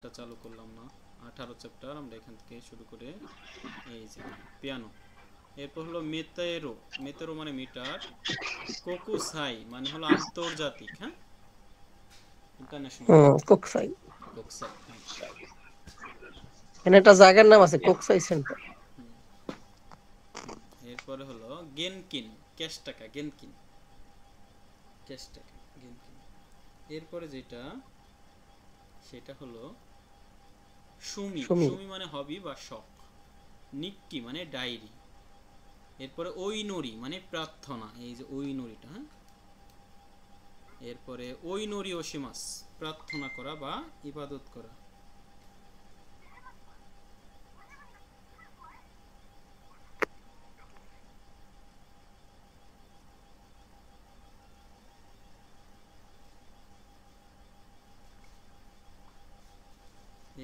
এটা চালু করলাম না। 18 চ্যাপ্টার আমরা এখান থেকে শুরু করে এই যে পিয়ানো। এরপর হলো মেতেরো। মেতেরো মানে মিটার। কোকুসাই মানে হলো আন্তর্জাতিক, হ্যাঁ, ইন্টারন্যাশনাল। কোকসাই। কোকুসাই, হ্যাঁ। এখানে একটা জায়গার নাম আছে কোকসাই সেন্টার। এরপরে হলো গেনকিন, ক্যাশ টাকা, গেনকিন, ক্যাশ টাকা, গেনকিন। এরপরে যেটা সেটা হলো সুমি। সুমি। সুমি মানে হবি বা শখ। নিক্কি মানে ডায়েরি। এরপরে ওইনরি মানে প্রার্থনা, এই যে ওইনরিটা, হ্যাঁ। এরপরে ওইনরি ওশিমাস, প্রার্থনা করা বা ইবাদত করা।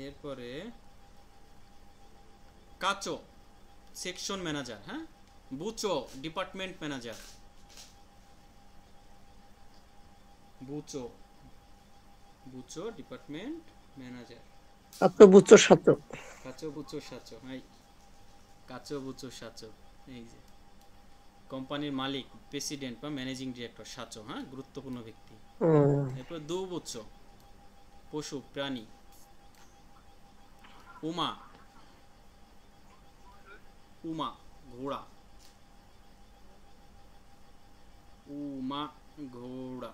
এরপরে কাচো, সেকশন ম্যানেজার, হ্যাঁ। বুচো, ডিপার্টমেন্ট ম্যানেজার। বুচো, বুচো ডিপার্টমেন্ট ম্যানেজার। ছাত্র বুচ্চ ছাত্র। কাচো বুচো সাচো, হাই। কাচো বুচো সাচো, এই যে কোম্পানির মালিক, প্রেসিডেন্ট বা ম্যানেজিং ডিরেক্টর, সাচো, হ্যাঁ, গুরুত্বপূর্ণ ব্যক্তি। এরপর দু বুচো, পশু প্রাণী। উমা, উমা ঘোড়া, উমা ঘোড়া।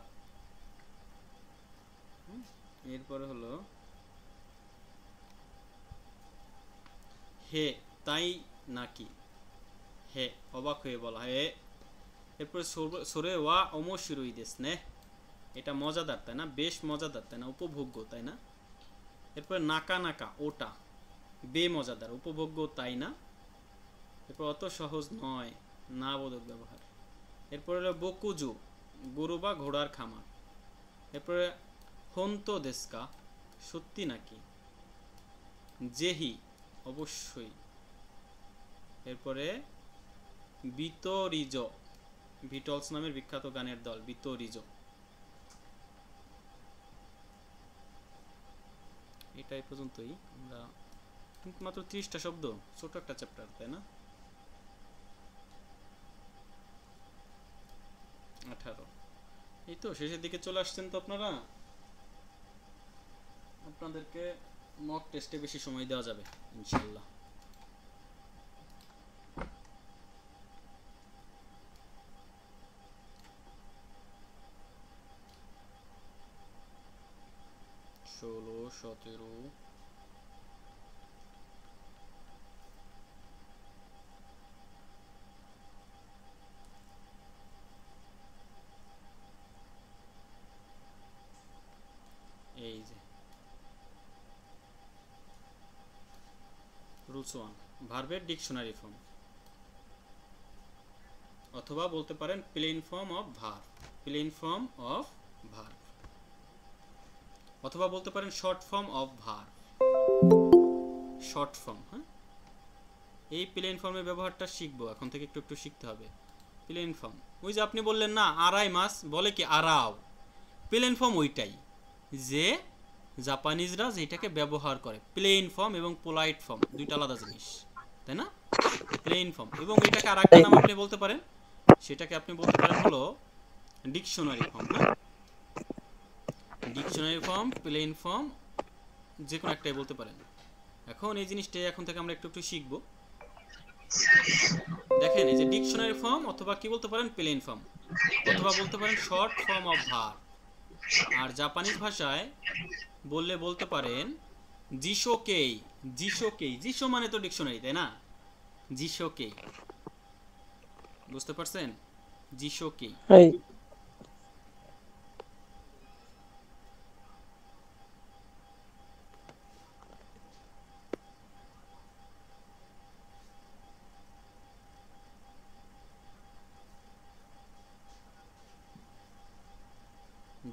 এরপরে হলো হে, তাই নাকি, হে অবাক হয়ে বলা, হে। এরপরে সরে ওয়া অমশিরুই দেশ নে, এটা মজাদার তাই না, বেশ মজাদার তাই না, উপভোগ্য তাই না। এরপরে নাকা নাকা, ওটা বে মজাদার, উপভোগ্য তাই না। এরপর অত সহজ নয়, না বোধক ব্যবহার। এরপরে হলো বকুজু, গরু বা ঘোড়ার খামার। এরপরে হন্ত দেশকা, সত্যি নাকি। জেহি, অবশ্যই। এরপরে বিতরিজ, বিটলস নামের বিখ্যাত গানের দল বিতরিজ। এটাই পর্যন্তই। আমরা মাত্র 30টা শব্দ, ছোট একটা চ্যাপ্টার তাই না। 18, এই তো শেষের দিকে চলে আসছেন তো আপনারা। আপনাদেরকে মক টেস্টে বেশি সময় দেওয়া যাবে ইনশাল্লাহ। ষোলো, 17, এই যে রুলস 1, ভার্বের ডিকশনারি ফর্ম, অথবা বলতে পারেন plain form of verb, plain form of verb, অথবা বলতে পারেন short form of verb, short form, হ্যাঁ। এই প্লেন ফর্মের ব্যবহারটা শিখবো এখন থেকে, একটু একটু শিখতে হবে। প্লেন ফর্ম, ওই যে আপনি বললেন না আড়াই মাস, বলে কি আড়াও, প্লেন ফর্ম ওইটাই, যে জাপানিজরা যেটাকে ব্যবহার করে। প্লেন ফর্ম এবং পোলাইট ফর্ম দুইটা আলাদা জিনিস, তাই না। প্লেন ফর্ম, এবং এটাকে আর একটা নাম আপনি বলতে পারেন, সেটাকে আপনি বলতে পারেন হলো ডিকশনারি ফর্ম, হ্যাঁ। ডিকশনারি ফর্ম, প্লেন ফর্ম, যে কোনো একটাই বলতে পারেন। এখন এই জিনিসটাই এখন থেকে আমরা একটু একটু শিখবো। দেখেন, এই যে ডিকশনারি ফর্ম, অথবা কি বলতে পারেন প্লেন ফর্ম, অথবা বলতে পারেন শর্ট ফর্ম অফ ভার্ব। আর জাপানিজ ভাষায় বললে বলতে পারেন জিশোকেই, জিশোকেই, জিশো মানে তো ডিকশনারি তাই না, জিশোকেই, বুঝতে পারছেন, জিশোকেই।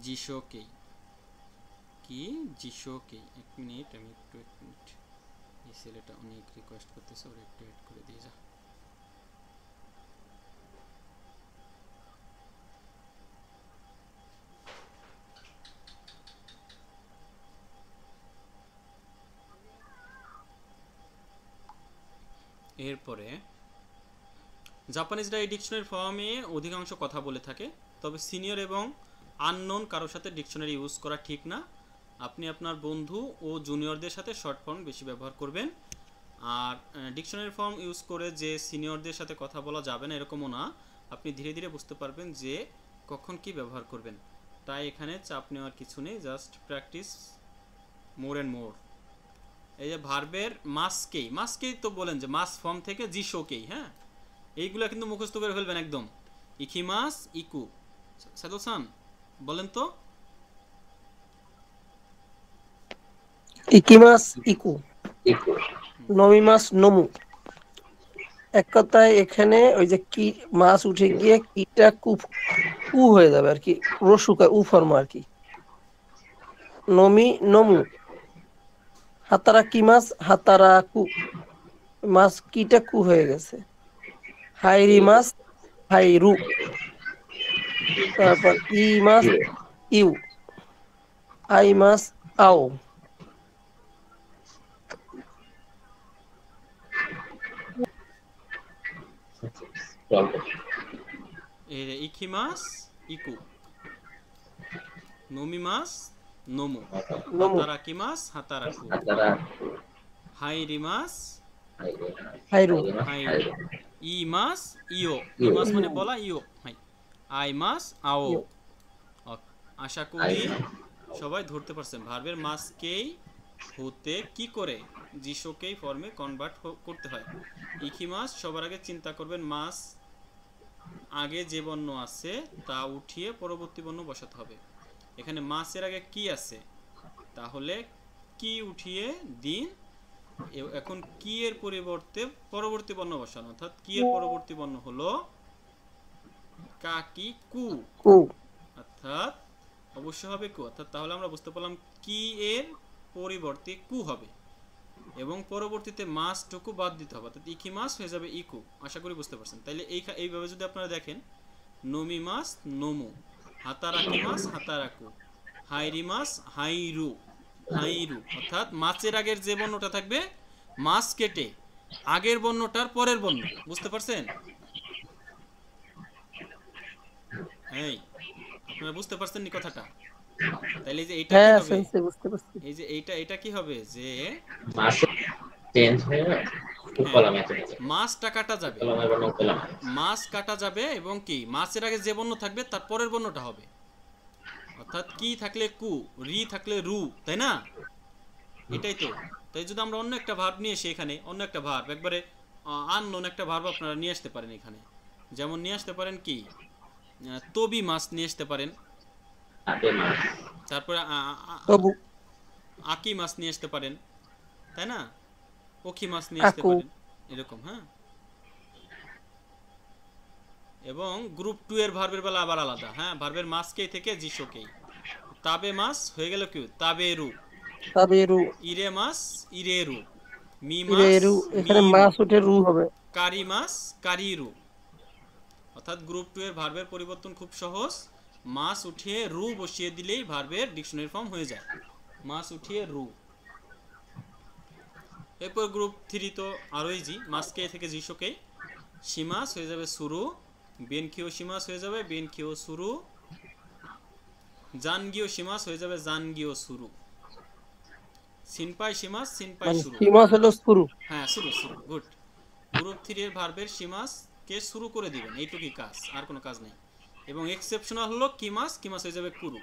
জিশোকেই কি, জিশোকেই। এক মিনিট, আমি একটু, এক মিনিট, এই ছেলেটা অনেক রিকোয়েস্ট করতেছে, ওর একটু এড করে দিয়ে যা। এরপরে জাপানিজরা এই ডিকশনারি ফর্মে অধিকাংশ কথা বলে থাকে, তবে সিনিয়র এবং আননোন কারোর সাথে ডিকশনারি ইউজ করা ঠিক না। আপনি আপনার বন্ধু ও জুনিয়রদের সাথে শর্ট ফর্ম বেশি ব্যবহার করবেন। আর ডিকশনারি ফর্ম ইউজ করে যে সিনিয়রদের সাথে কথা বলা যাবে না এরকমও না, আপনি ধীরে ধীরে বুঝতে পারবেন যে কখন কি ব্যবহার করবেন। তাই এখানে চাপ নেওয়ার কিছু নেই, just practice more and more. এই যে ভার্বের মাসকেই তো বলেন যে মাস ফর্ম থেকে জিশোকেই, হ্যাঁ এইগুলা কিন্তু মুখস্থ করে ফেলবেন একদম। ইকিমাস ইকু, সাদোসান বলেন তো। ইকিমাস ইকু, নমিমাস নমু। এক কথায় এখানে ওই যে কি মাছ উঠে গিয়ে কিটা কু হয়ে যাবে আর কি, রসুকা উ ফর্ম আর কি। নমি নমু, হাতারা কি মাছ, হাতারা কু, মাছ কিটা কু হয়ে গেছে। হাইরি মাছ হাইরু, তারপর ই মাছ ইউ, আই মাছ আও। ইকিমাস ইকু, নমিমাস নমু, নমু হাতারাকিমাস হাতারাকু, হাইরিমাস হাইরু, হাইরু, ইমাস ইও, ইমাস মানে বলা, ইও হাই, আইমাস আও। ইউ। আশা করি সবাই ধরতে পারছেন ভার্বের মাসকেই হতে কি করে জিশোকেই ফর্মে কনভার্ট করতে হয়। ইকিমাস সবার আগে চিন্তা করবেন মাস আগে যে বর্ণ আছে তা উঠিয়ে পরবর্তী বর্ণ বসাতে হবে। এখানে মাসের আগে কি আছে, তাহলে কি উঠিয়ে দিন। এখন কি এর পরিবর্তে পরবর্তী বর্ণ বসানো, অর্থাৎ কি এর পরবর্তী বর্ণ হলো কাকি কু, কু, অর্থাৎ অবশ্যই হবে কু। অর্থাৎ তাহলে আমরা বুঝতে পারলাম কি এর পরিবর্তে কু হবে এবং পরবর্তীতে মাসটুকু বাদ দিতে হবে, অর্থাৎ ইকি মাস হয়ে যাবে ইকু। আশা করি বুঝতে পারছেন। তাইলে এইভাবে যদি আপনারা দেখেন, নমি মাস নমু, হাতারাকি মাস হাতারাকু, হাইরি মাস হাইরু হাইরু, অর্থাৎ মাছের আগের যে বর্ণটা থাকবে মাস কেটে আগের বর্ণটার পরের বর্ণ। বুঝতে পারছেন? এই আপনারা বুঝতে পারছেন নি কথাটা? তাইলে এই যে এইটা কি হ্যাঁ হবে, সেন্সে বুঝতে পারছি। এই যে এটা কি হবে যে মাস চেঞ্জ হয়ে কলামে চলে যাবে, মাছটা কাটা যাবে, কলামের বর্ণ কলাম। মাছ কাটা যাবে এবং কি মাছের আগে যে বর্ণ থাকবে তার পরের বর্ণটা হবে। অর্থাৎ কি থাকলে কু, রি থাকলে রু, তাই না? এটাই তো। তাই যদি আমরা অন্য একটা ভার্ব নিয়ে এসে এখানে অন্য একটা ভার্ব একবারে আননোন একটা ভার্ব আপনারা নিয়ে আসতে পারেন এখানে, যেমন নিয়ে আসতে পারেন কি তবি মাছ নিয়ে আসতে পারেন, তারপরে তবু আকি মাছ নিয়ে আসতে পারেন, তাই না? ওখি মাছ নিয়ে আসতে আকু, পারেন, এরকম। হ্যাঁ, এবং গ্রুপ 2 এর ভার্বের বেলা আবার আলাদা। হ্যাঁ, ভার্বের মাসকেই থেকে জিশোকেই। তাবে মাস হয়ে গেল কি তাবেরু, তাবেরু, ইরে মাস ইরেরু, মি মাস ইরেরু, এখানে মিরু, মাছ উঠে রু হবে। কারি মাস কারিরু। অর্থাৎ গ্রুপ 2 এর ভার্বের পরিবর্তন খুব সহজ, মাস উঠিয়ে রু বসিয়ে দিলেই ভার্বের ডিকশনারি ফর্ম হয়ে যায়, মাস উঠিয়ে রু। এরপর গ্রুপ 3 তো আরো ইজি, মাসকে থেকে জিশোকে, সীমাস হয়ে যাবে সুরু, বেনকিও সীমাস হয়ে যাবে বেনকিও সুরু, জানগিও সীমাস হয়ে যাবে জানগিও সুরু, সিনপাই সীমাস সিনপাই মানে সুরু। সীমাস হলো শুরু। হ্যাঁ, সুরু সুরু, গুড। গ্রুপ 3 এর ভার্বের সীমাস কে শুরু করে দিবেন, এইটুকুই কাজ, আর কোনো কাজ নেই। এবং এক্সেপশনাল হলো কিমাস, কিমাস হয়ে যাবে কুরু।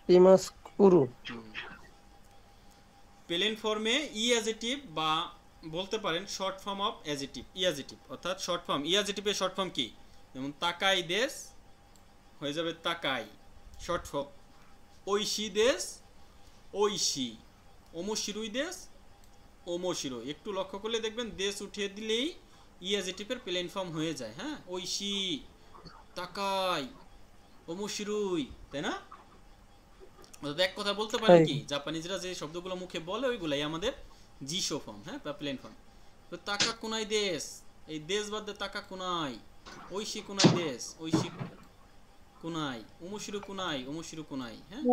সীমাস কুরু। প্লেন ফর্মে ই অ্যাজেটিভ বা বলতে পারেন short form of adjective, E adjective, অর্থাৎ শর্ট ফর্ম ই অ্যাজেটিভের শর্ট ফর্ম কি, যেমন তাকাই দেশ হয়ে যাবে তাকাই, শর্ট ফর্ম। ঐশী দেশ ঐশী, ওমশিরুই দেশ ওমশিরো। একটু লক্ষ্য করলে দেখবেন দেশ উঠিয়ে দিলেই ই অ্যাজেটিভের প্লেন ফর্ম হয়ে যায়। হ্যাঁ, ঐশী, তাকাই, ওমশিরুই, তাই না? এক কথা বলতে পারেন কি, জাপানিজরা যে শব্দগুলো মুখে বলে ওইগুলাই আমাদের জিশো ফর্ম, হ্যাঁ, বা প্লেন ফর্ম। তো তাকা কোনাই দেশ, এই দেশ বাদ দিয়ে তাকা কোনাই, ঐশী কোনাই দেশ ঐশী কোনাই, ওমশিরু কোনাই ওমশিরু কোনাই। হ্যাঁ,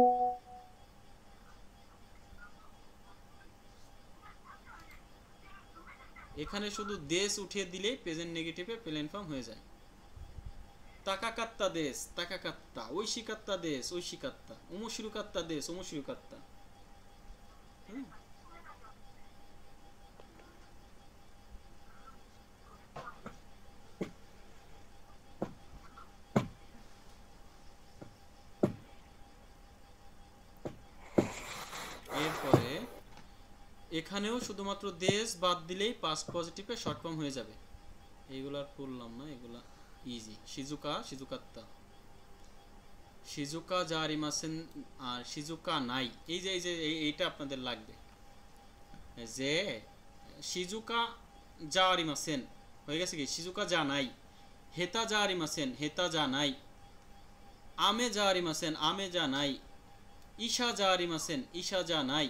এখানে শুধু দেশ উঠিয়ে দিলেই প্রেজেন্ট নেগেটিভে প্লেন ফর্ম হয়ে যায়। তাকাকাত্তা দেশ, তাকাকাত্তা। ঐশিকাত্তা দেশ, ঐশিকাত্তা। ওমশিরুকাত্তা দেশ, ওমশিরুকাত্তা। এরপরে এখানেও শুধুমাত্র দেশ বাদ দিলেই পাস্ট পজিটিভে শর্ট ফর্ম হয়ে যাবে। এইগুলো আর পড়লাম না, এগুলা ইজি। শিজুকা, শিজুকাত্তা। শিজুকা যা আরিমাসেন আর শিজুকা নাই, এই যে এইটা আপনাদের লাগবে যে শিজুকা যা আরিমাসেন হয়ে গেছে কি, শিজুকা যা নাই। হেতা যা আরিমাসেন, হেতা যা নাই। আমে যা আরিমাসেন, আমে যা নাই। ঈশা যা আরিমাসেন, ঈশা যা নাই।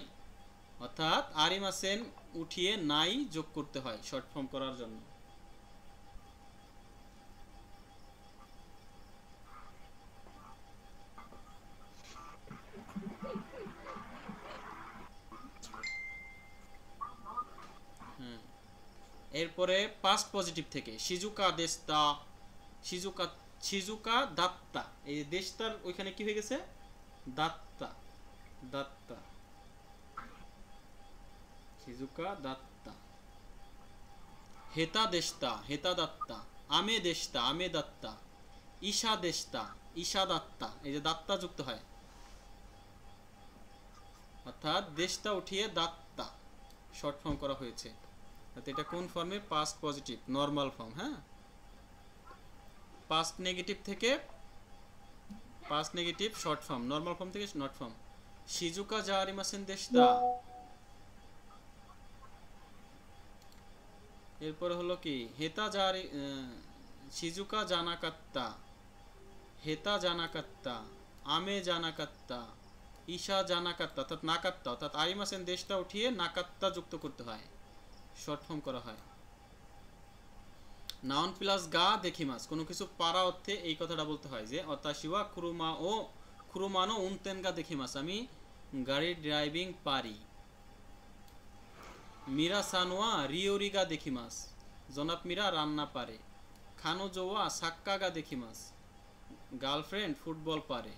অর্থাৎ আরিমাসেন উঠিয়ে নাই যোগ করতে হয় শর্ট ফর্ম করার জন্য। এরপরে পাস্ট পজিটিভ থেকে শিজুকা দেশতা, শিজুকা, শিজুকা দাত্তা। এই দেশতার ওইখানে কি হয়ে গেছে, দাত্তা, দাত্তা। শিজুকা দাত্তা। হেতা দেশতা, হেতা দাত্তা। আমে দেশতা, আমে দাত্তা। ঈশা দেশতা, ঈশা দাত্তা। এই যে দাত্তা যুক্ত হয়, অর্থাৎ দেশটা উঠিয়ে দাত্তা শর্ট ফর্ম করা হয়েছে। এটা কোন ফর্মে, পাস্ট পজিটিভ নরমাল ফর্ম। হ্যাঁ, পাস্ট নেগেটিভ থেকে past negative short form, normal form থেকে নট ফর্ম। শিজুকা যা আরিমাসেন দেশতা। এরপরে হলো কি হেতা যা, শিজুকা জানাকাত্তা, হেতা জানাকাত্তা। আমে জানাকাত্তা, ঈশা জানাকাত্তা। অর্থাৎ নাকাত্তা, অর্থাৎ আরিমাসেন দেশটা উঠিয়ে নাকাত্তা যুক্ত করতে হয়, শর্ট ফর্ম করা হয়। নাউন প্লাস গা দেখিমাস, কোনো কিছু পারা অর্থে এই কথাটা বলতে হয় যে অতাশিওয়া কুরুমা ও কুরুমানো উনতেন গা দেখিমাস, আমি গাড়ি ড্রাইভিং পারি। মীরা সানোয়া রিওরি গা দেখিমাস, জনাব মীরা রান্না পারে। খানো জোয়া সাক্কা গা দেখিমাস, গার্লফ্রেন্ড ফুটবল পারে।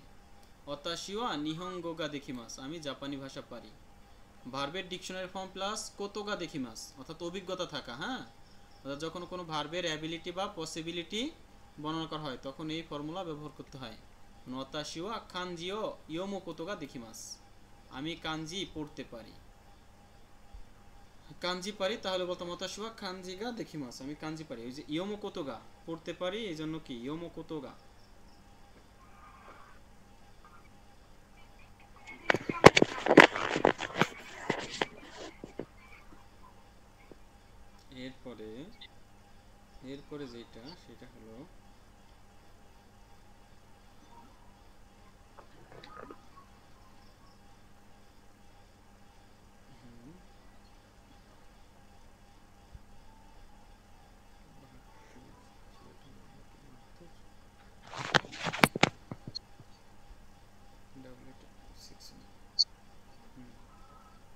অতাশিওয়া নিহঙ্গো গা দেখিমাস, আমি জাপানি ভাষা পারি। ভার্বের ডিকশনারি ফর্ম প্লাস কোতোগা দেখিমাস, অর্থাৎ অভিজ্ঞতা থাকা। হ্যাঁ, অর্থাৎ যখন কোনো ভার্বের অ্যাবিলিটি বা পসিবিলিটি বর্ণনা করা হয় তখন এই ফর্মুলা ব্যবহার করতে হয়। নতাশিওয়া কানজিও ইয়োমো কোতোগা দেখিমাস, আমি কাঞ্জি পড়তে পারি। কাঞ্জি পারি, তাহলে বলতাম নতাশিওয়া কাঞ্জিগা দেখিমাস, আমি কাঞ্জি পারি। ওই যে ইয়োমো কোতোগা পড়তে পারি, এই জন্য কি ইয়োমো কোতোগা। এরপরে এরপরে যেটা সেটা হলো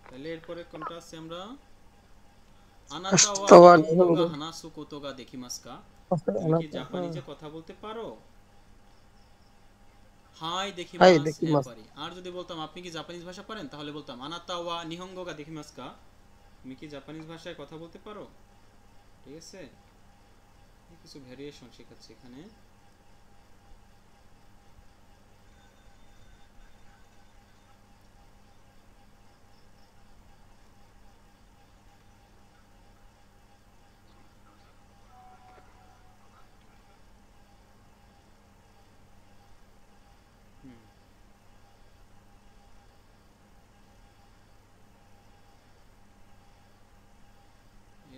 তাহলে এরপরে কোনটা আছে আমরা, আনাতা ওয়া নিহঙ্গো গা হানাসু কোতো গা দেখিমাস কা, তুমি কি জাপানিজে কথা বলতে পারো? হাই দেখিমাস, হ্যাঁ পারি। আর যদি বলতাম আপনি কি জাপানিজ ভাষা পারেন, তাহলে বলতাম আনাতা ওয়া নিহঙ্গো গা দেখিমাস কা, তুমি কি জাপানিজ ভাষায় কথা বলতে পারো। ঠিক আছে, কিছু ভেরিয়েশন শেখাচ্ছি এখানে।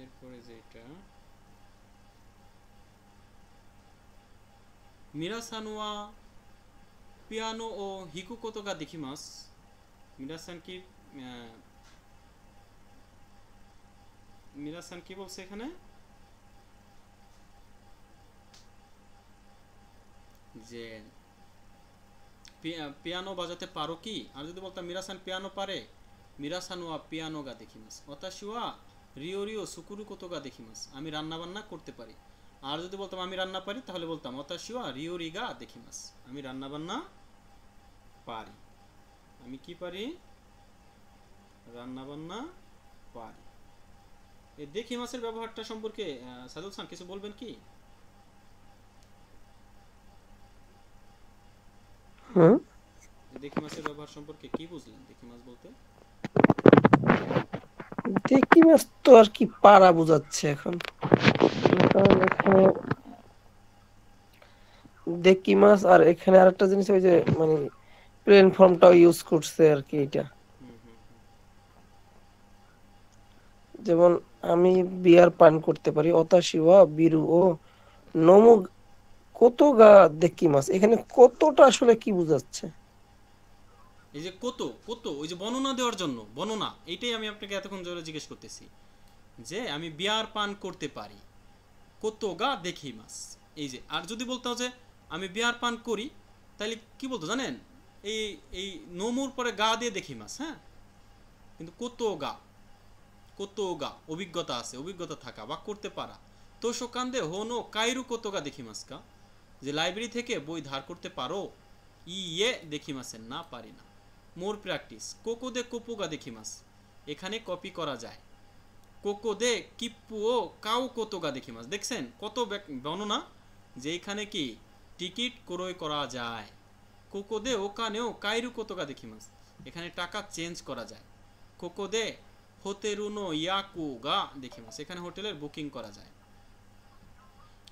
এরপরে যেটা মিরাসান ওয়া পিয়ানো ও হিকু কোতো গা দেখিমাস, মিরাসান কি মিরাসান কি বলছে এখানে, যে পিয়ানো বাজাতে পারো কি। আর যদি বলতাম মিরাসান পিয়ানো পারে, মিরাসান ওয়া পিয়ানো গা দেখিমাস। অতাশি ওয়া রিও রিও সুকুরু কোতোগা দেখিমাস, আমি রান্না বান্না করতে পারি। আর যদি বলতাম আমি রান্না পারি তাহলে বলতাম ওয়াতাশি ওয়া রিও রিগা দেখিমাস, আমি রান্না বান্না পারি। আমি কি পারি? রান্না বান্না পারি। এই দেখিমাসের ব্যবহারটা সম্পর্কে সাদুল খান কিছু বলবেন কি? হুম, দেখিমাসের ব্যবহার সম্পর্কে কি বুঝলেন? দেখিমাস বলতে দেখি মাছ তো আর কি পারা বোঝাচ্ছে এখন, কারণ এখানে দেখি মাছ আর এখানে আরেকটা জিনিস ওই যে মানে প্লেন ফর্মটাও ইউজ করছে আর কি এটা। হুম হুম যেমন আমি বিয়ার পান করতে পারি, অতাশি ওয়া বিরু ও নমু কত গা দেখি মাছ, এখানে কতটা আসলে কি বোঝাচ্ছে? এই যে কত কত ওই যে বর্ণনা দেওয়ার জন্য, বর্ণনা, এইটাই আমি আপনাকে এতক্ষণ ধরে জিজ্ঞেস করতেছি যে আমি বিয়ার পান করতে পারি, কত গা দেখি মাছ। এই যে, আর যদি বলতে যে আমি বিয়ার পান করি, তাহলে কি বলতো জানেন? এই এই নমুর পরে গা দিয়ে দেখি মাছ, হ্যাঁ, কিন্তু কত গা অভিজ্ঞতা আছে, অভিজ্ঞতা থাকা বা করতে পারা। তো শোকান্দে হোনো কাইরু কত গা দেখি মাছ কা, যে লাইব্রেরি থেকে বই ধার করতে পারো, ইয়ে দেখি মাছের না পারি না। মোর প্র্যাকটিস কোকো দে কোপোগা দেখি মাছ, এখানে কপি করা যায়। কোকো দে কিপ্পু ও কাউ কোতোগা দেখি মাছ, দেখছেন কত বর্ণনা, যে এখানে কি টিকিট ক্রয় করা যায়। কোকো দে ওকানেও কাইরু কোতোগা দেখি মাছ, এখানে টাকা চেঞ্জ করা যায়। কোকো দে হোতেরু নো ইয়াকু গা দেখি মাছ, এখানে হোটেলের বুকিং করা যায়।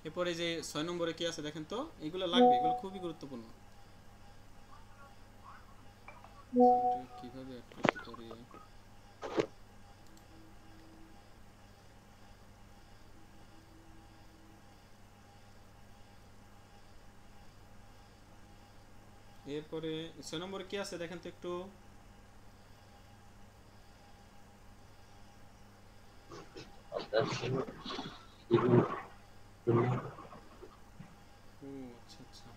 এরপরে যে 6 নম্বরে কি আছে দেখেন তো, এগুলো লাগবে, এগুলো খুবই গুরুত্বপূর্ণ। কিভাবে অ্যাড করতে পারি? এরপরে 6 নম্বরে কি আছে দেখেন তো একটু। ও আচ্ছা আচ্ছা,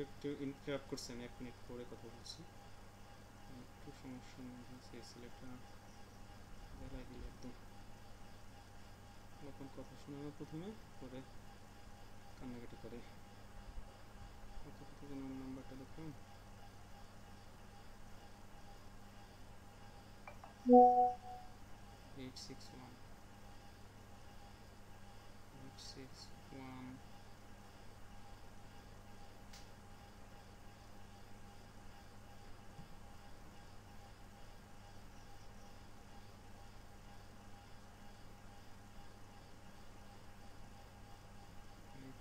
একটু ইন্টারাপ্ট করছেন, 1 মিনিট পরে কথা বলছি। একটু সমস্যার মধ্যে আছে, ছেলেটা বেলায় গেলে একদম যখন কথা শোনে না প্রথমে, পরে কান্নাকাটি করে। কত কত যেন নাম্বারটা দেখলাম, 861 861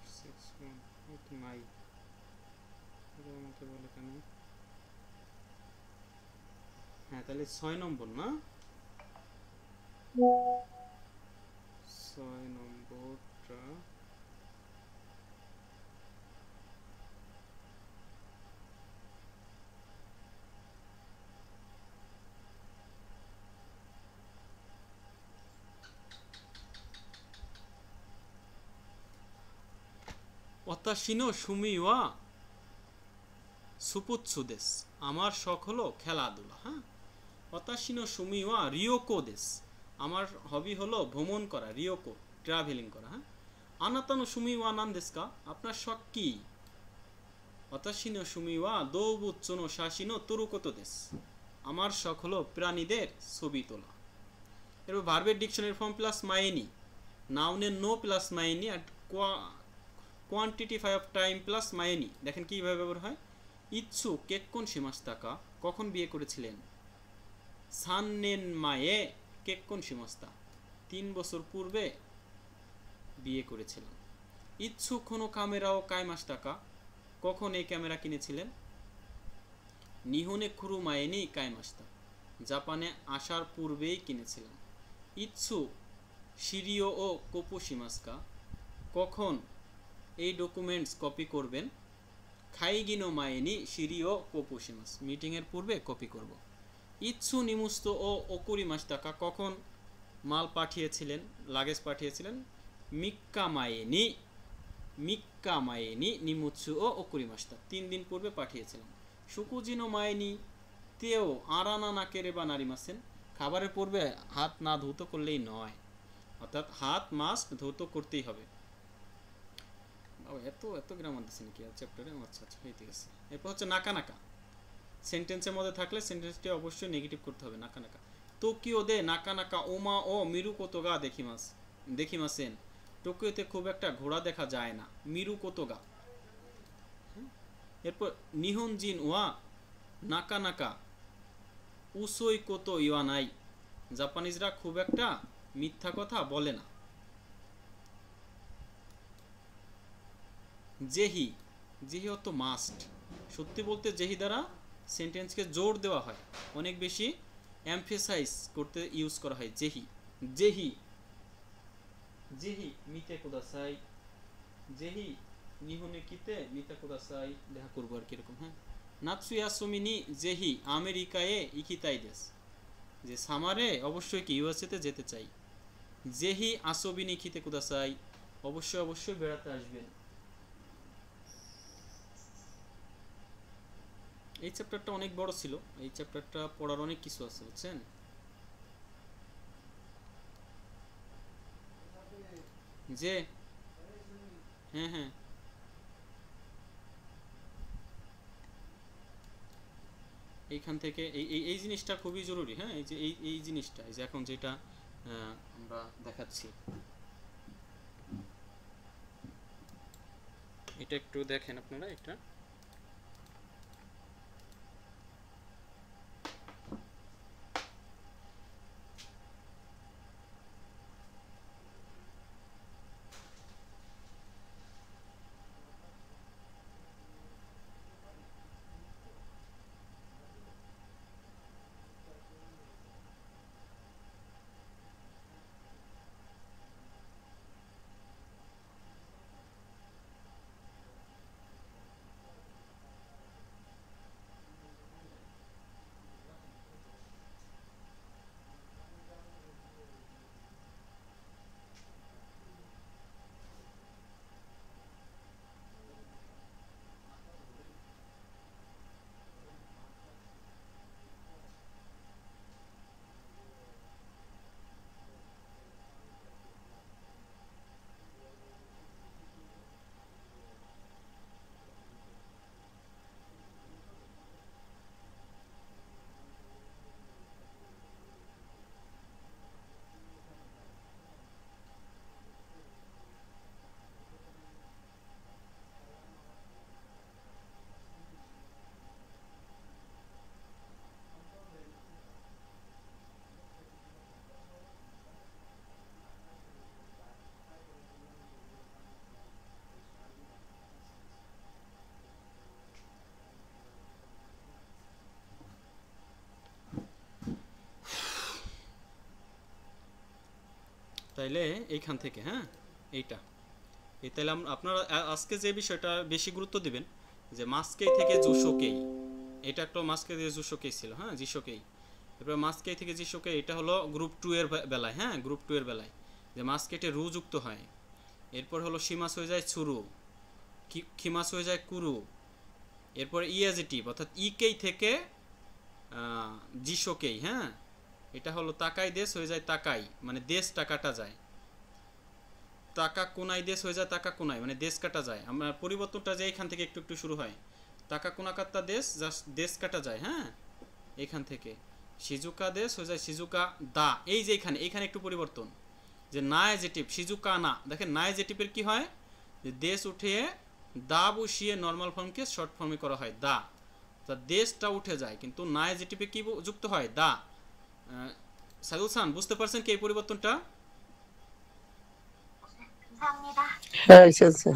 861 তো নাই, এটা আমাকে বলে কেন? হ্যাঁ, তাহলে 6 নম্বর না, 6 নম্বরটা ওয়াতাশি নো শুমি ওয়া সুপুৎসু দেস, আমার শখ হলো খেলাধুলা, হ্যাঁ। ওয়াতাশি নো শুমি ওয়া রিওকো দেস, আমার হবি হলো ভ্রমণ করা, রিওকো ট্রাভেলিং করা, হ্যাঁ। আনাতা নো শুমি ওয়া নান দেস কা, আপনার শখ কি? ওয়াতাশি নো শুমি ওয়া দোবুৎসু নো শাশি নো তোরুকোতো দেস, আমার শখ হলো প্রাণীদের ছবি তোলা। এরপর ভার্বের ডিকশনারি ফর্ম প্লাস মাইনি, নাউনের নো প্লাস মাইনি, আর quantify of time plus minus. দেখেন কিভাবে ব্যবহার হয়। ইচ্ছু কেক্কন সীমাস্তাকা, কখন বিয়ে করেছিলেন? সান্নেন মায়ে কেক্কন সীমাস্তা, 3 বছর পূর্বে বিয়ে করেছিলাম। ইচ্ছু কোনো ক্যামেরাও কাইমাস্তাকা, কখন এই ক্যামেরা কিনেছিলেন? নিহনে খুরু মায়েনি কাইমাস্তা, জাপানে আসার পূর্বেই কিনেছিলাম। ইচ্ছু সিরিও ও কোপো সীমাস্কা, কখন এই ডকুমেন্টস কপি করবেন? খাইগিনো মায়েনি সিরিও কোপুশিমাস, মিটিং এর পূর্বে কপি করব। ইচ্ছু নিমুস্ত ও ওকুরিমাস টাকা, কখন মাল পাঠিয়েছিলেন, লাগেজ পাঠিয়েছিলেন? মিক্কা মায়েনি, মিক্কা মায়েনি নিমুৎসু ও ওকুরিমাস্তা, 3 দিন পূর্বে পাঠিয়েছিলেন। সুকুজিনো মায়েনি তেও আরানা নাকেরে বা নারিমাসেন, খাবারের পূর্বে হাত না ধৌত করলেই নয়, অর্থাৎ হাত মাস্ক ধৌত করতেই হবে। এত এত গ্রামার দিচ্ছেন কি চ্যাপ্টারে? আচ্ছা আচ্ছা, ঠিক আছে। এরপর হচ্ছে নাকা নাকা, সেন্টেন্সের মধ্যে থাকলে সেন্টেন্সটি অবশ্যই নেগেটিভ করতে হবে। নাকা নাকা, টোকিও দে নাকা নাকা ওমা ও মিরু কোতোগা দেখিমাসেন, টোকিওতে খুব একটা ঘোড়া দেখা যায় না। মিরু কোতোগা। এরপর নিহনজিন ওয়া নাকা নাকা উসোই কোতো ইওয়া নাই, জাপানিজরা খুব একটা মিথ্যা কথা বলে না। জেহি, জেহি অর্থ মাস্ট, সত্যি বলতে জেহি দ্বারা সেন্টেন্সকে জোর দেওয়া হয়, অনেক বেশি এমফেসাইজ করতে ইউজ করা হয় জেহি। জেহি, জেহি মিতে কুদাসাই, জেহি নিহনে কিতে মিতে কুদাসাই, দেখা করবো আর কিরকম। হ্যাঁ, নাৎসুয়াসুমিনি জেহি আমেরিকায় ইকিতাই দেশ, যে সামারে অবশ্যই কি ইউএসএতে যেতে চাই। জেহি আসবিনি খিতে কুদাসাই, অবশ্যই অবশ্যই বেড়াতে আসবেন। এই চ্যাপ্টারটা অনেক বড় ছিল, এই চ্যাপ্টারটা পড়ার অনেক কিছু আছে, বুঝছেন? যে হ্যাঁ হ্যাঁ, এইখান থেকে এই জিনিসটা খুবই জরুরি। হ্যাঁ, এই যে এই জিনিসটা, এই যে এখন যেটা আমরা দেখাচ্ছি, এটা একটু দেখেন আপনারা। এটা তাইলে এইখান থেকে, হ্যাঁ এইটা এই, তাহলে আপনারা আজকে যে বিষয়টা বেশি গুরুত্ব দিবেন, যে মাস্কেই থেকে জুশোকেই, এটা একটা মাস্কে দিয়ে জুশোকেই ছিল, হ্যাঁ জিশোকেই। এরপর মাস্কেই থেকে জিশোকেই, এটা হলো গ্রুপ 2 এর বেলায়, হ্যাঁ গ্রুপ 2 এর বেলায় যে মাস্কেটে রু যুক্ত হয়। এরপর হলো শিমাস হয়ে যায় ছুরু, খিমাস হয়ে যায় কুরু। এরপর ইএজিটিভ অর্থাৎ ইকেই থেকে জিশোকেই, হ্যাঁ এটা হলো তাকাই দেশ হয়ে যায় তাকাই, মানে দেশ টাকাটা যায়। টাকা কোনাই দেশ হয়ে যায় টাকা কোনাই, মানে দেশ কাটা যায়। আমরা পরিবর্তনটা যে এখান থেকে একটু একটু শুরু হয়, টাকা কোনাকাত্তা দেশ, জাস্ট দেশ কাটা যায়। হ্যাঁ, এখান থেকে শিজুকা দেশ হয়ে যায় শিজুকা দা। এই যে এখানে একটু পরিবর্তন, যে না এজেটিভ শিজুকা না, দেখেন না এজেটিভের কি হয়, যে দেশ উঠিয়ে দা বসিয়ে নর্মাল ফর্মকে শর্ট ফর্মে করা হয় দা, তা দেশটা উঠে যায়, কিন্তু না এজেটিভে কি যুক্ত হয় দা। সাইদুল খান বুঝতে পারছেন কি এই পরিবর্তনটা? হ্যাঁ আচ্ছা।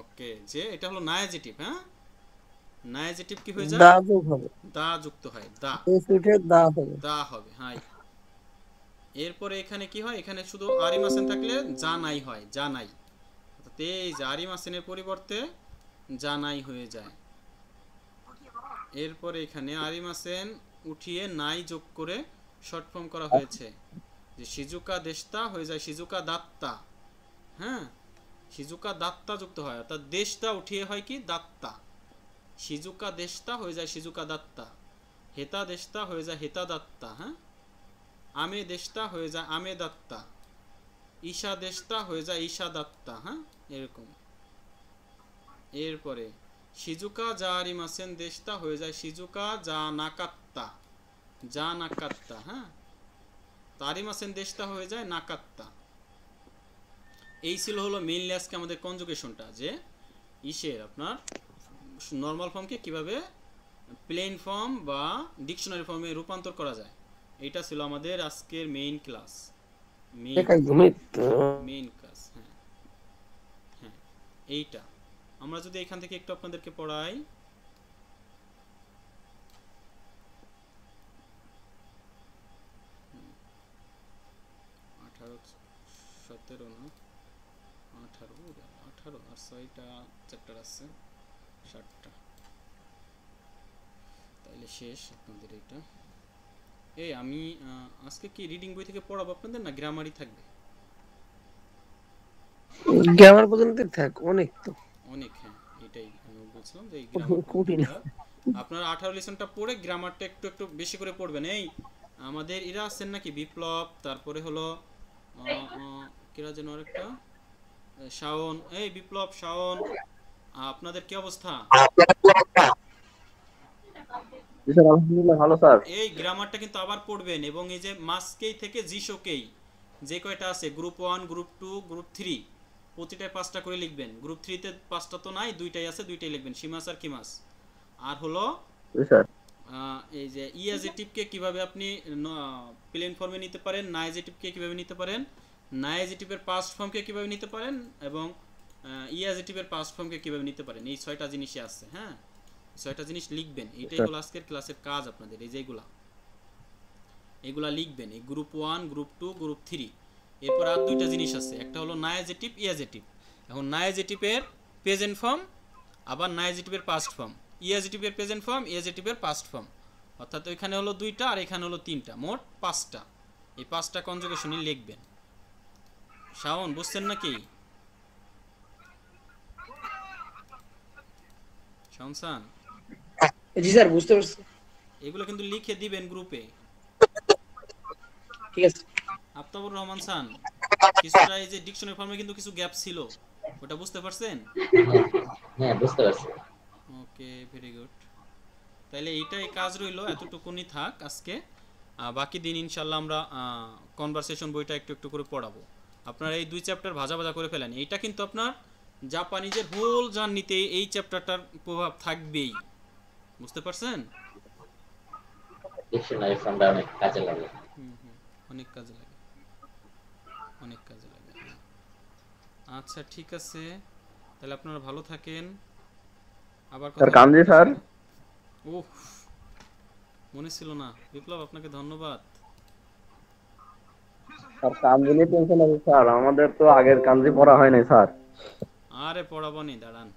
ওকে, যে এটা হলো না এজেটিভ। হ্যাঁ, না এজেটিভ কি হয়ে যায়, দা যোগ হবে, দা যুক্ত হয়, দা এস উঠে দা হবে, দা হবে। হ্যাঁ, এরপরে এখানে কি হয়, এখানে শুধু আরিমাসেন থাকলে যা নাই হয়, যা নাই। অর্থাৎ এই যে আরিমাসেনের পরিবর্তে জানাই হয়ে যায়। এরপরে এখানে আরিমাসেন উঠিয়ে নাই যোগ করে শর্ট ফর্ম করা হয়েছে, যে শিজুকা দেশতা হয়ে যায় শিজুকা দাত্তা। হ্যাঁ, শিজুকা দাত্তা যুক্ত হয়, অর্থাৎ দেশটা উঠিয়ে হয় কি দাত্তা। শিজুকা দেশতা হয়ে যায় শিজুকা দাত্তা, হেতা দেশতা হয়ে যায় হেতা দাত্তা। হ্যাঁ, আমে দেশতা হয়ে যায় আমে দাত্তা, ঈশা দেশতা হয়ে যায় ঈশা দাত্তা। হ্যাঁ, এরকম। এরপরে শিজুকা যা আরিমাসেন দেশতা হয়ে যায় শিজুকা যা নাকাত্তা, যা নাকাত্তা। হ্যাঁ, আরিমাসেন দেশতা হয়ে যায় নাকাত্তা। এই ছিল হলো মেইনলি আজকে আমাদের কনজুগেশনটা, যে ইসের আপনার নর্মাল ফর্মকে কিভাবে প্লেন ফর্ম বা ডিকশনারি ফর্মে রূপান্তর করা যায়। এটা ছিল আমাদের আজকের মেইন ক্লাস, মেইন ক্লাস। হ্যাঁ হ্যাঁ, এইটা আমরা যদি এখান থেকে একটু আপনাদেরকে পড়াই, আঠারো 17 না 18 আর 6টা চ্যাপ্টার আছে, 7টা, তাইলে শেষ আপনাদের এটা। এই আমি আজকে কি রিডিং বই থেকে পড়াবো আপনাদের, না গ্রামারই থাকবে? গ্রামার পর্যন্ত থাক, অনেক তো অনেক। হ্যাঁ, এটাই আমি বলছিলাম যে এই গ্রামার কঠিন। আপনারা 18 লেসনটা পড়ে গ্রামারটা একটু একটু বেশি করে পড়বেন। এই আমাদের এরা আছেন নাকি বিপ্লব, তারপরে হলো কিরা যেন আরেকটা শাওন। এই বিপ্লব, শাওন, আপনাদের কি অবস্থা? আলহামদুলিল্লাহ ভালো স্যার। এই গ্রামারটা কিন্তু আবার পড়বেন, এবং এই যে মাস্কেই থেকে জিশোকেই যে কয়টা আছে, গ্রুপ 1, গ্রুপ 2, গ্রুপ 3, প্রতিটায় 5টা করে লিখবেন। গ্রুপ 3 তে 5টা তো নাই, 2টাই আছে, 2টাই লিখবেন, সীমাস আর কিমাস। আর হলো স্যার এই যে ইএজেটিভকে কিভাবে আপনি প্লেন ফর্মে নিতে পারেন, নাইজেটিভকে কিভাবে নিতে পারেন, নাইজেটিভের পাস্ট ফর্মকে কিভাবে নিতে পারেন, এবং ইএজেটিভের পাস্ট ফর্মকে কিভাবে নিতে পারেন, এই 6টা জিনিসই আছে। হ্যাঁ, 6টা জিনিস লিখবেন, এটাই হলো আজকের ক্লাসের কাজ আপনাদের। এই যেগুলা এগুলা লিখবেন, এই গ্রুপ 1, গ্রুপ 2, গ্রুপ 3। এরপর আর 2টা জিনিস আছে, একটা হলো নাইজেটিভ, ইএজেটিভ। এখন নাইজেটিভের প্রেজেন্ট ফর্ম, আবার নাইজেটিভের পাস্ট ফর্ম, ইএজেটিভের প্রেজেন্ট ফর্ম, ইএজেটিভের পাস্ট ফর্ম, অর্থাৎ ওইখানে হলো 2টা আর এখানে হলো 3টা, মোট 5টা। এই 5টা কনজুগেশনই লিখবেন। শাওন, বুঝছেন নাকি? শাওনসান, জি স্যার, বুঝতে পারছি। এগুলো কিন্তু লিখে দিবেন গ্রুপে। ঠিক আছে। আফতাবুর রহমান খান, কিছুটা এই যে ডিকশনারি ফর্মে কিন্তু কিছু গ্যাপ ছিল, ওটা বুঝতে পারছেন? হ্যাঁ, বুঝতে পারছি। ওকে, ভেরি গুড। তাহলে এইটাই কাজ রইলো, এতটুকুনি থাক আজকে। বাকি দিন ইনশাল্লাহ আমরা কনভারসেশন বইটা একটু একটু করে পড়াবো। আপনারা এই 2 চ্যাপ্টার ভাজা ভাজা করে ফেলেন। এইটা কিন্তু আপনার জাপানিজের হোল জার্নিতে এই চ্যাপ্টারটার প্রভাব থাকবেই, বুঝতে পারছেন? ডিকশনারি ফর্মটা অনেক কাজে লাগে। অনেক কাজে লাগে, অনেক কাজে লাগে। আচ্ছা, ঠিক আছে, তাহলে আপনারা ভালো থাকেন। আবার স্যার কামজি স্যার, ওহ, মনে ছিল না। বিপ্লব, আপনাকে ধন্যবাদ। স্যার কামজি নিয়ে টেনশন আছে স্যার, আমাদের তো আগের কামজি পড়া হয় নাই স্যার। আরে পড়াবো নি, দাঁড়ান।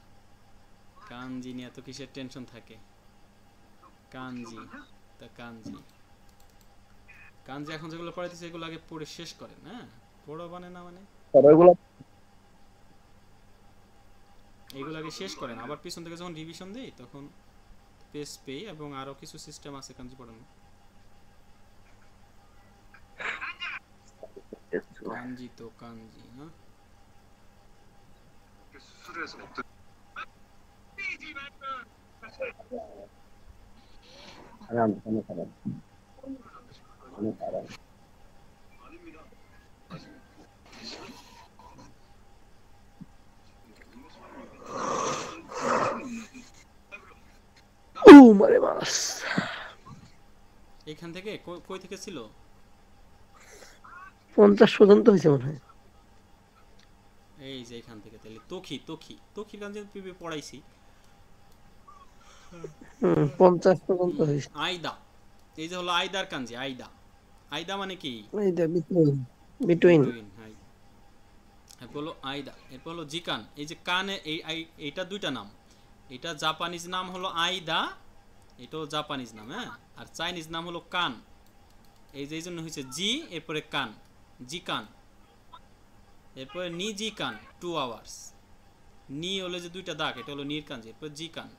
কানজি নিয়ে এত কিসের টেনশন থাকে? কানজি তা কানজি কানজি এখন যেগুলো পড়াইতেছে এগুলো আগে পড়ে শেষ করেন। হ্যাঁ, পড়া মানে না মানে স্যার ওইগুলো এগুলো আগে শেষ করেন, আবার পিছন থেকে যখন রিভিশন দেই তখন পেজ পেই, এবং আরো কিছু সিস্টেম আছে কানজি পড়ানো। কানজি তো কানজি না। মারে মাস এখান থেকে কই থেকে ছিল? 50 পর্যন্ত হয়েছে মনে হয়। এই যে এখান থেকে, তাহলে তখির কানজি পিবি পড়াইছি। 50 পর্যন্ত হয়েছে। আইদা, এই যে হলো আইদার কানজি। আইদা, আইদা মানে কি? এইটা বিটুইন। এরপর হলো আইদা, এরপর হলো জিকান। এই যে কানে এইটা 2টা নাম। এটা জাপানিজ নাম হলো আইদা, এটাও জাপানিজ নাম, হ্যাঁ। আর চাইনিজ নাম হলো কান, এই যে এই জন্য হয়েছে জি এরপরে কান, জি কান। এরপরে নি জি কান 2 আওয়ার্স, নি হলো যে দুইটা দাগ, এটা হলো নির কানজি, এরপর জি কান।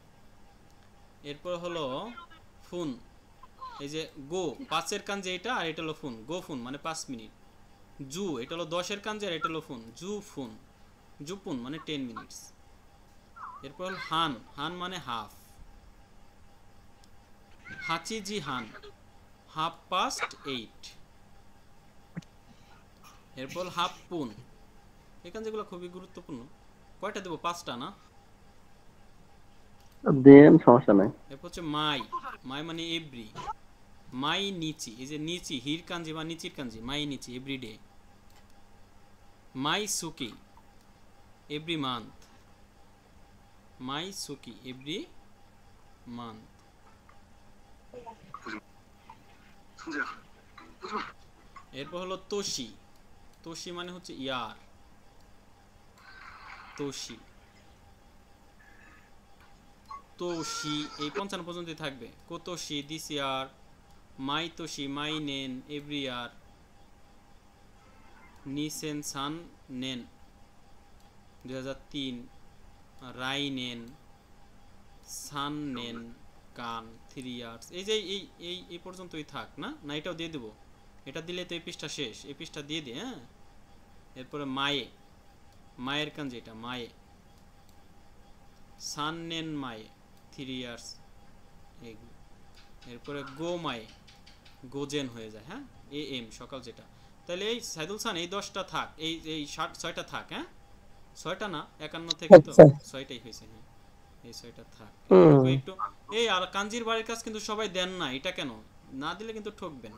এরপর হলো ফুন, এই যে গো 5 এর কানজি এটা, আর এটা হলো ফুন, গো ফুন মানে 5 মিনিট। জু এটা হলো 10 এর কানজি, আর এটা হলো ফুন, জু ফুন, জুপুন মানে 10 মিনিটস। এরপর হলো হান, হান মানে হাফ, হাচি জি হান 8:30। এরপর হাফ পুন, এখান যেগুলো খুবই গুরুত্বপূর্ণ। কয়টা দেবো? 5টা না? দেন, সমস্যা নাই। এরপর হচ্ছে মাই, মাই মানে এভরি, মাই নিচি, এই যে নিচি হির কাঞ্জি বা নিচির কাঞ্জি, মাই নিচি এভরিডে। মাই সুকি এভরি মান্থ, মাই সুকি এভরি মান্থ। এরপর হলো তোশি, তোশি মানে হচ্ছে ইয়ার, তোশি, তোশি এই 55 পর্যন্তই থাকবে। কোতোশি দিস ইয়ার, মাই তোশি মাই নেন এভরি ইয়ার, নিসেন সান নেন 2003, রাই নেন, সান নেন কান 3 ইয়ার্স। এই যে এই পর্যন্তই থাক না, না এটাও দিয়ে দেবো, এটা দিলে তো এই পৃষ্ঠা শেষ, এই পৃষ্ঠা দিয়ে দিই, হ্যাঁ। এরপরে মায়ে, মায়ের কান যেটা মায়ে, সান নেন মায়ে 3 ইয়ার্স এইগুলো। এরপরে গো মায়ে, গোজেন হয়ে যায়, হ্যাঁ, এ এম সকাল যেটা। তাহলে এই সাইদুল সান এই 10টা থাক, এই 6টা থাক, হ্যাঁ 6টা না 51 থেকে তো আচ্ছা 6টাই হয়েছে, হ্যাঁ এই 6টা থাক। হুম। এটুকু একটু এই আর কাঞ্জির বাড়ির কাজ কিন্তু সবাই দেন না, এটা কেন না দিলে কিন্তু ঠকবেন।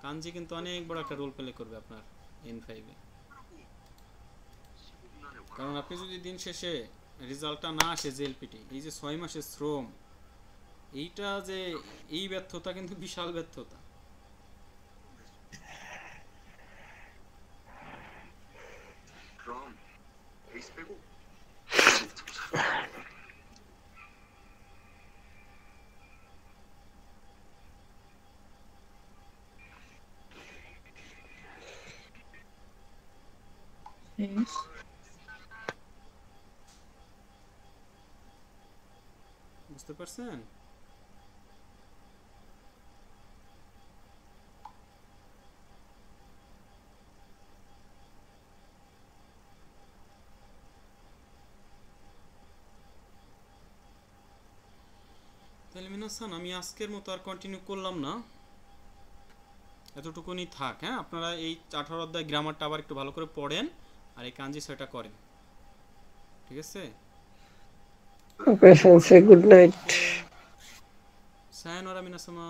কাঞ্জি কিন্তু অনেক বড় একটা রোল প্লে করবে আপনার N5 এ, কারণ আপনি যদি দিন শেষে রেজাল্টটা না আসে জেএলপিটি, এই যে 6 মাসের শ্রম, এইটা যে এই ব্যর্থতা কিন্তু বিশাল ব্যর্থতা। বুঝতে পারছেন? তাহলে মিনাসান আমি আজকের মতো আর কন্টিনিউ করলাম না, এতটুকুনি থাক, হ্যাঁ। আপনারা এই 18 অধ্যায় গ্রামারটা আবার একটু ভালো করে পড়েন, আর এই কাঞ্জি সেটা করেন, ঠিক আছে? ওকে, গুড নাইট। সায়নরা মিনাসামা।